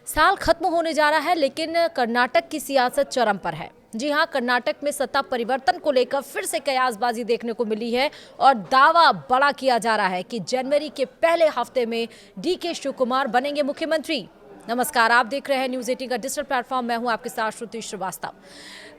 साल खत्म होने जा रहा है, लेकिन कर्नाटक की सियासत चरम पर है। जी हां, कर्नाटक में सत्ता परिवर्तन को लेकर फिर से कयासबाजी देखने को मिली है और दावा बड़ा किया जा रहा है कि जनवरी के पहले हफ्ते में डीके शिवकुमार बनेंगे मुख्यमंत्री। नमस्कार, आप देख रहे हैं न्यूज़ 18 का डिजिटल प्लेटफॉर्म। मैं हूं आपके साथ श्रुति श्रीवास्तव।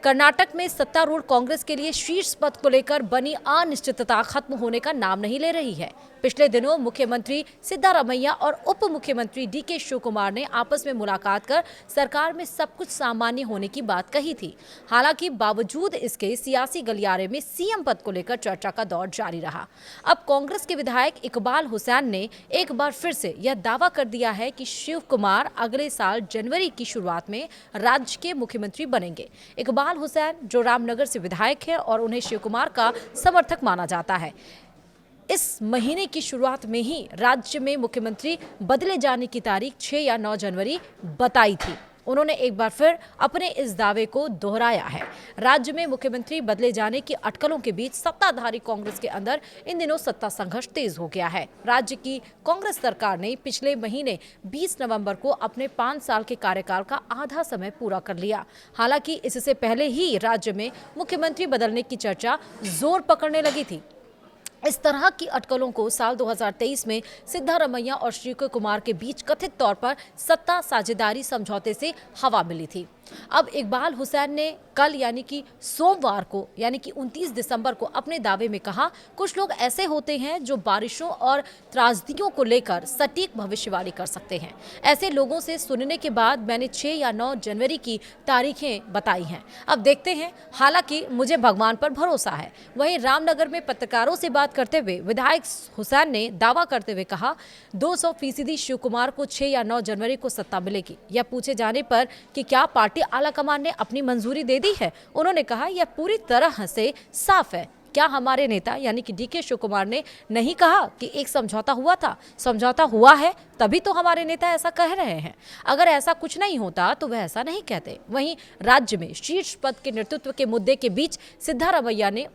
कर्नाटक में सत्तारूढ़ कांग्रेस के लिए शीर्ष पद को लेकर बनी अनिश्चितता खत्म होने का नाम नहीं ले रही है। पिछले दिनों मुख्यमंत्री सिद्धारमैया और उप मुख्यमंत्री डीके शिवकुमार ने आपस में मुलाकात कर सरकार में सब कुछ सामान्य होने की बात कही थी। हालांकि बावजूद इसके सियासी गलियारे में सीएम पद को लेकर चर्चा का दौर जारी रहा। अब कांग्रेस के विधायक इकबाल हुसैन ने एक बार फिर से यह दावा कर दिया है कि शिवकुमार अगले साल जनवरी की शुरुआत में राज्य के मुख्यमंत्री बनेंगे। इकबाल हुसैन जो रामनगर से विधायक है और उन्हें शिवकुमार का समर्थक माना जाता है, इस महीने की शुरुआत में ही राज्य में मुख्यमंत्री बदले जाने की तारीख 6 या 9 जनवरी बताई थी। उन्होंने एक बार फिर अपने इस दावे को दोहराया है। राज्य में मुख्यमंत्री बदले जाने की अटकलों के बीच सत्ताधारी कांग्रेस के अंदर इन दिनों सत्ता संघर्ष तेज हो गया है। राज्य की कांग्रेस सरकार ने पिछले महीने 20 नवंबर को अपने 5 साल के कार्यकाल का आधा समय पूरा कर लिया। हालांकि इससे पहले ही राज्य में मुख्यमंत्री बदलने की चर्चा जोर पकड़ने लगी थी। इस तरह की अटकलों को साल 2023 में सिद्धारमैया और शिवकुमार के बीच कथित तौर पर सत्ता साझेदारी समझौते से हवा मिली थी। अब इकबाल हुसैन ने कल यानी कि सोमवार को यानी कि 29 दिसंबर को अपने दावे में कहा, कुछ लोग ऐसे होते हैं जो बारिशों और त्रासदियों को लेकर सटीक भविष्यवाणी कर सकते हैं। ऐसे लोगों से सुनने के बाद मैंने 6 या 9 जनवरी की तारीखें बताई हैं। अब देखते हैं। हालांकि मुझे भगवान पर भरोसा है। वहीं रामनगर में पत्रकारों से बात करते हुए विधायक हुसैन ने दावा करते हुए कहा, 200% शिवकुमार को 6 या 9 जनवरी को सत्ता मिलेगी। यह पूछे जाने पर कि क्या पार्टी आलाकमान ने अपनी मंजूरी दे दी है, उन्होंने कहा, यह पूरी तरह से साफ है। क्या हमारे नेता यानी कि डीके शिवकुमार ने नहीं कहा कि एक समझौता हुआ था? समझौता हुआ है तभी तो हमारे नेता ऐसा कह रहे हैं। अगर ऐसा कुछ नहीं होता तो वह ऐसा नहीं कहते। वहीं राज्य में शीर्ष पद के नेतृत्व के मुद्दे के बीच सिद्धारमैया ने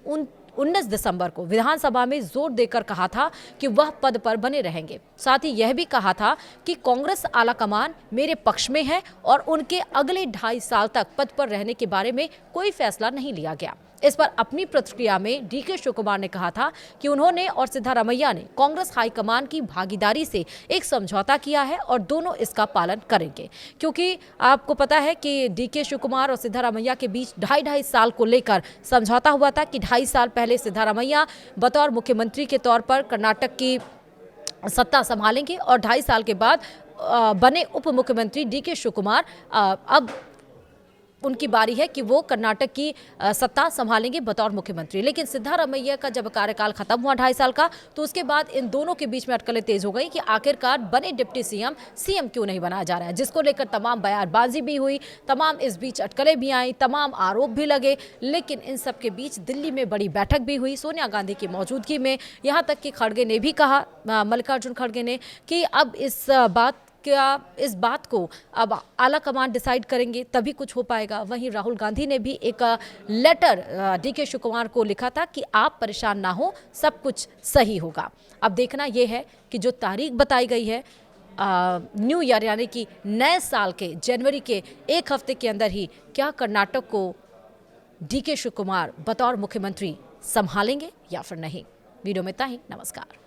19 दिसंबर को विधानसभा में जोर देकर कहा था कि वह पद पर बने रहेंगे। साथ ही यह भी कहा था कि कांग्रेस आलाकमान मेरे पक्ष में है और उनके अगले 2.5 साल तक पद पर रहने के बारे में कोई फैसला नहीं लिया गया। इस पर अपनी प्रतिक्रिया में डीके शिवकुमार ने कहा था कि उन्होंने और सिद्धारमैया ने कांग्रेस हाईकमान की भागीदारी से एक समझौता किया है और दोनों इसका पालन करेंगे, क्योंकि आपको पता है कि डीके शिवकुमार और सिद्धारमैया के बीच 2.5 साल को लेकर समझौता हुआ था कि 2.5 साल पहले सिद्धारमैया बतौर मुख्यमंत्री के तौर पर कर्नाटक की सत्ता संभालेंगे और 2.5 साल के बाद बने उप मुख्यमंत्री डीके शिवकुमार अब उनकी बारी है कि वो कर्नाटक की सत्ता संभालेंगे बतौर मुख्यमंत्री। लेकिन सिद्धारमैया का जब कार्यकाल खत्म हुआ 2.5 साल का, तो उसके बाद इन दोनों के बीच में अटकलें तेज हो गई कि आखिरकार बने डिप्टी सीएम क्यों नहीं बनाया जा रहा है, जिसको लेकर तमाम बयानबाजी भी हुई, तमाम इस बीच अटकलें भी आई, तमाम आरोप भी लगे। लेकिन इन सब के बीच दिल्ली में बड़ी बैठक भी हुई सोनिया गांधी की मौजूदगी में। यहाँ तक कि खड़गे ने भी कहा, मल्लिकार्जुन खड़गे ने, कि अब इस बात को अब आला कमान डिसाइड करेंगे तभी कुछ हो पाएगा। वहीं राहुल गांधी ने भी एक लेटर डीके शिवकुमार को लिखा था कि आप परेशान ना हो, सब कुछ सही होगा। अब देखना यह है कि जो तारीख बताई गई है न्यू ईयर यानी कि नए साल के जनवरी के एक हफ्ते के अंदर ही, क्या कर्नाटक को डीके शिवकुमार बतौर मुख्यमंत्री संभालेंगे या फिर नहीं। वीडियो में इतना ही। नमस्कार।